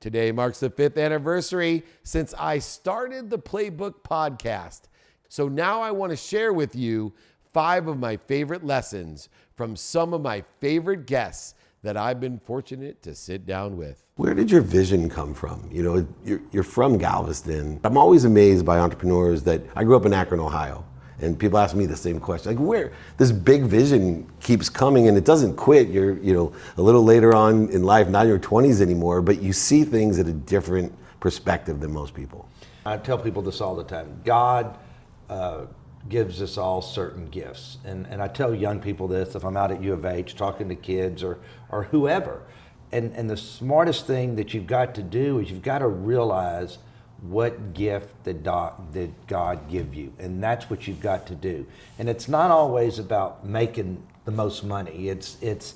Today marks the 5th anniversary since I started the Playbook podcast. So now I want to share with you 5 of my favorite lessons from some of my favorite guests that I've been fortunate to sit down with. Where did your vision come from? You know, you're from Galveston. I'm always amazed by entrepreneurs that, I grew up in Akron, Ohio, and people ask me the same question, like where this big vision keeps coming and it doesn't quit. You're, a little later on in life, not in your 20s anymore, but you see things at a different perspective than most people. I tell people this all the time. God gives us all certain gifts. And I tell young people this if I'm out at U of H talking to kids or whoever. And the smartest thing that you've got to do is you've got to realize what gift did God give you. And that's what you've got to do. And it's not always about making the most money. It's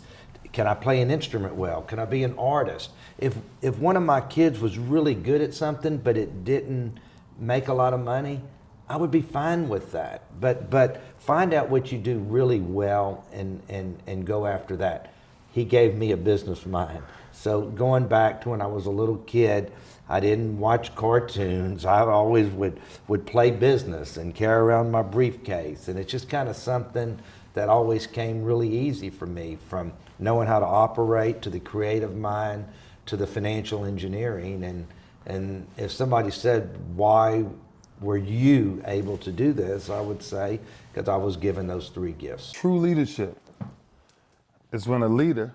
can I play an instrument well? Can I be an artist? If one of my kids was really good at something but it didn't make a lot of money, I would be fine with that. But find out what you do really well and go after that. He gave me a business mind. So going back to when I was a little kid, I didn't watch cartoons. I always would play business and carry around my briefcase. And it's just kind of something that always came really easy for me, from knowing how to operate to the creative mind to the financial engineering. And if somebody said, why were you able to do this? I would say, because I was given those 3 gifts. True leadership is when a leader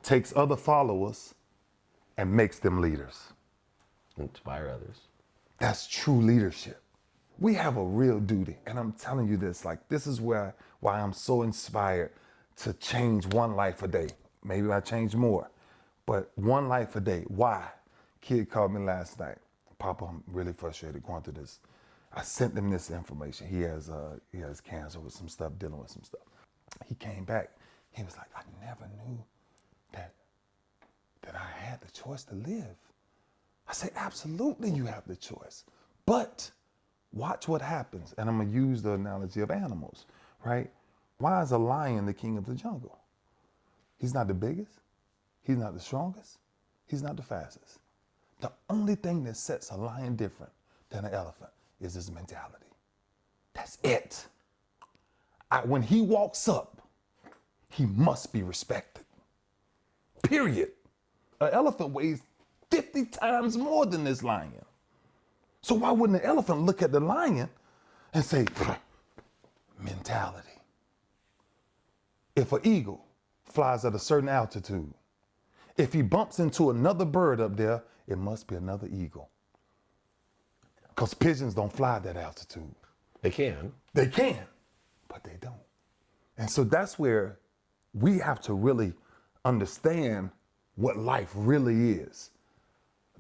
takes other followers and makes them leaders. Inspire others. That's true leadership. We have a real duty, and I'm telling you this, this is why I'm so inspired to change one life a day. Maybe I change more, but one life a day. Why? Kid called me last night. Papa, I'm really frustrated going through this. I sent him this information. He has cancer with some stuff, dealing with some stuff. He came back. He was like, I never knew that I had the choice to live. I said, absolutely you have the choice. But watch what happens. And I'm gonna use the analogy of animals, right? Why is a lion the king of the jungle? He's not the biggest. He's not the strongest. He's not the fastest. The only thing that sets a lion different than an elephant is his mentality. That's it. When he walks up, he must be respected. Period. An elephant weighs 50 times more than this lion. So why wouldn't an elephant look at the lion and say, mentality? If an eagle flies at a certain altitude, if he bumps into another bird up there, it must be another eagle. Because pigeons don't fly at that altitude. They can. They can, but they don't. And so that's where we have to really understand what life really is.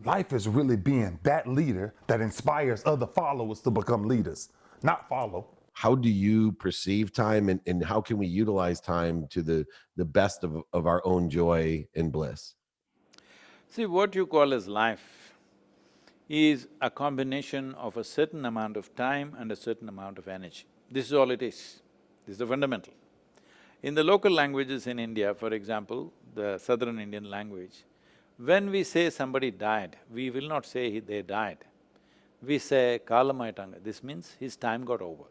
Life is really being that leader that inspires other followers to become leaders, not follow. How do you perceive time, and how can we utilize time to the best of our own joy and bliss? See, what you call as life is a combination of a certain amount of time and a certain amount of energy. This is all it is. This is the fundamental. In the local languages in India, for example, the southern Indian language, when we say somebody died, we will not say they died. We say kalamaitanga, this means his time got over.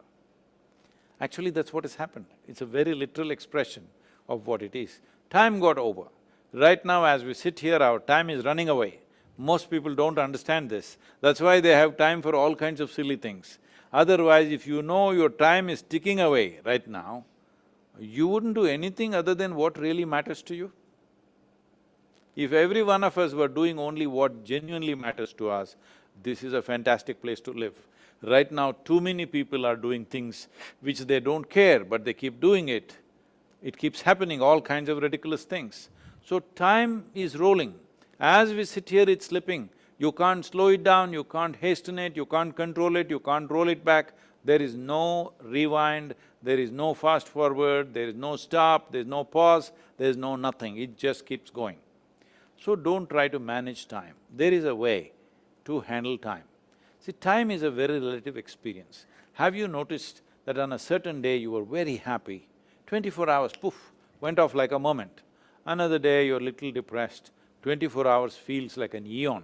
Actually, that's what has happened. It's a very literal expression of what it is. Time got over. Right now, as we sit here, our time is running away. Most people don't understand this. That's why they have time for all kinds of silly things. Otherwise, if you know your time is ticking away right now, you wouldn't do anything other than what really matters to you. If every one of us were doing only what genuinely matters to us, this is a fantastic place to live. Right now, too many people are doing things which they don't care, but they keep doing it. It keeps happening, all kinds of ridiculous things. So time is rolling. As we sit here, it's slipping. You can't slow it down, you can't hasten it, you can't control it, you can't roll it back. There is no rewind, there is no fast forward, there is no stop, there is no pause, there is no nothing, it just keeps going. So don't try to manage time. There is a way to handle time. See, time is a very relative experience. Have you noticed that on a certain day you were very happy, 24 hours, poof, went off like a moment. Another day you're little depressed, 24 hours feels like an eon.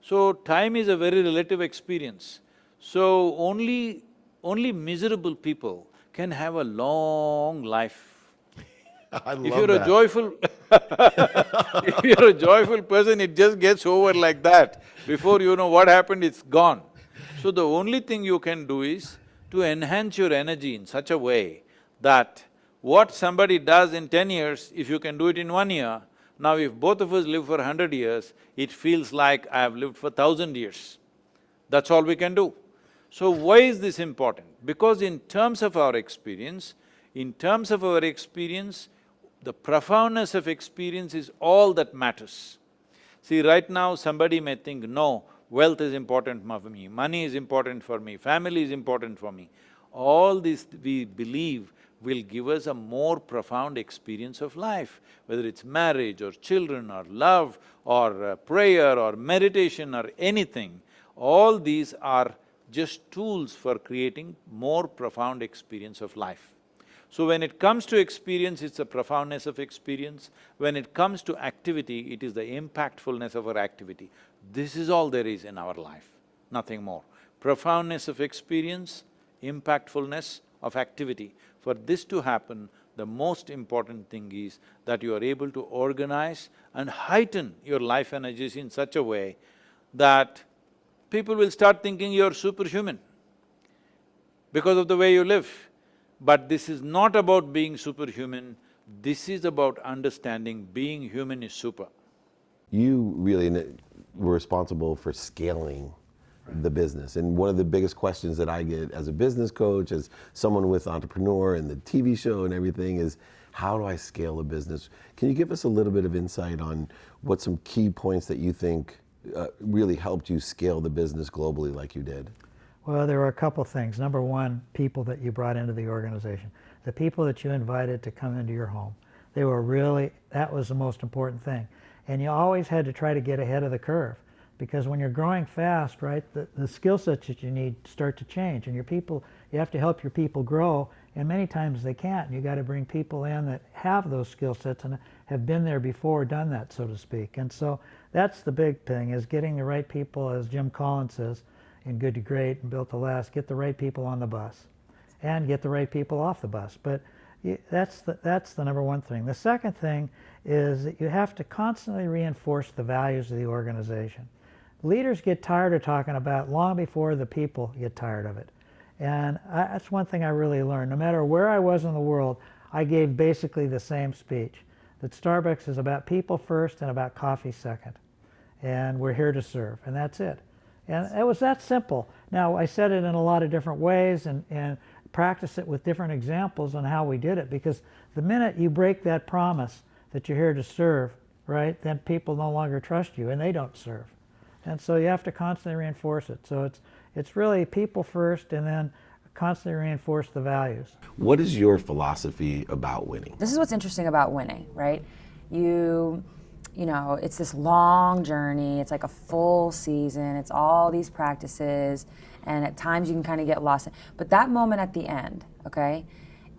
So time is a very relative experience. So only miserable people can have a long life. I love If you're that. a joyful if you're a joyful person, it just gets over like that. Before you know what happened, it's gone. So the only thing you can do is to enhance your energy in such a way that what somebody does in 10 years, if you can do it in 1 year, now if both of us live for 100 years, it feels like I have lived for 1,000 years. That's all we can do. So why is this important? Because in terms of our experience, the profoundness of experience is all that matters. See, right now somebody may think, no, wealth is important for me, money is important for me, family is important for me. All this we believe will give us a more profound experience of life, whether it's marriage or children or love or prayer or meditation or anything. All these are just tools for creating more profound experience of life. So when it comes to experience, it's the profoundness of experience. When it comes to activity, it is the impactfulness of our activity. This is all there is in our life, nothing more. Profoundness of experience, impactfulness of activity. For this to happen, the most important thing is that you are able to organize and heighten your life energies in such a way that people will start thinking you're superhuman because of the way you live. But this is not about being superhuman, this is about understanding being human is super. You really were responsible for scaling the business. And one of the biggest questions that I get as a business coach, as someone with Entrepreneur and the TV show and everything is, how do I scale a business? Can you give us a little bit of insight on what some key points that you think really helped you scale the business globally like you did? Well, there were a couple things. Number one, people that you brought into the organization. The people that you invited to come into your home. They were really, that was the most important thing. And you always had to try to get ahead of the curve, because when you're growing fast, right, the skill sets that you need start to change, and your people, you have to help your people grow, and many times they can't. And you got to bring people in that have those skill sets and have been there before, done that, so to speak. And so that's the big thing, is getting the right people, as Jim Collins says, in Good to Great and Built to Last, get the right people on the bus and get the right people off the bus. But that's the number one thing. The second thing is that you have to constantly reinforce the values of the organization. Leaders get tired of talking about long before the people get tired of it. And that's one thing I really learned. No matter where I was in the world, I gave basically the same speech, that Starbucks is about people first and about coffee second. And we're here to serve, and that's it. And it was that simple. Now, I said it in a lot of different ways and practice it with different examples on how we did it, because the minute you break that promise that you're here to serve, right, then people no longer trust you and they don't serve. And so you have to constantly reinforce it. So it's really people first, and then constantly reinforce the values. What is your philosophy about winning? This is what's interesting about winning, right? You know, it's this long journey, it's like a full season, it's all these practices, and at times you can kind of get lost. But that moment at the end, okay,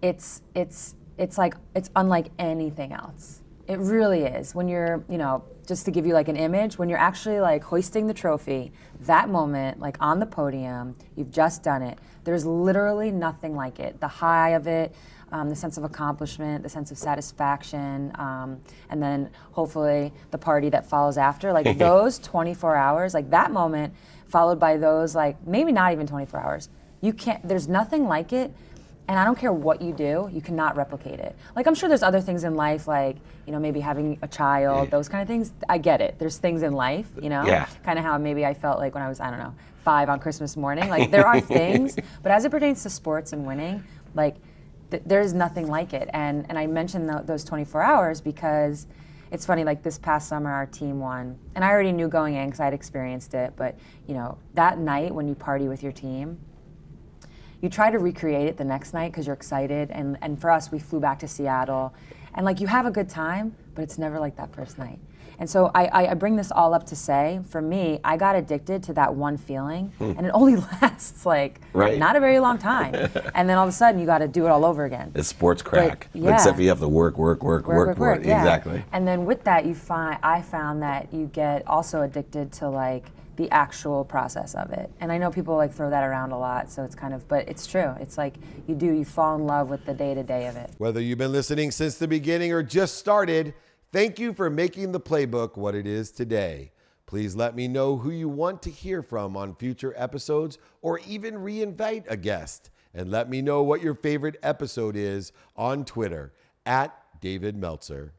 it's like, it's unlike anything else. It really is. When you're, you know, just to give you like an image, when you're actually like hoisting the trophy, that moment, like on the podium, you've just done it, there's literally nothing like it. The high of it, the sense of accomplishment, the sense of satisfaction, and then hopefully the party that follows after. Like those 24 hours, like that moment followed by those, like maybe not even 24 hours. You can't, there's nothing like it. And I don't care what you do, you cannot replicate it. Like I'm sure there's other things in life, like, you know, maybe having a child, those kind of things. I get it. There's things in life, you know, kind of how maybe I felt like when I was, I don't know, 5 on Christmas morning. Like there are things, but as it pertains to sports and winning, like there's nothing like it. And I mentioned those 24 hours because it's funny, like this past summer our team won. And I already knew going in because I'd experienced it, but you know, that night when you party with your team, you try to recreate it the next night because you're excited. And for us, we flew back to Seattle. And like you have a good time, but it's never like that first night. And so I bring this all up to say, for me, I got addicted to that one feeling, and it only lasts like not a very long time. And then all of a sudden, you got to do it all over again. It's sports crack, yeah. except for you have to work. Yeah. Exactly. And then with that, I found that you get also addicted to like the actual process of it. And I know people like throw that around a lot, so it's kind of, but it's true. It's like you fall in love with the day-to-day of it. Whether you've been listening since the beginning or just started, thank you for making the Playbook what it is today. Please let me know who you want to hear from on future episodes, or even reinvite a guest. And let me know what your favorite episode is on Twitter @David Meltzer.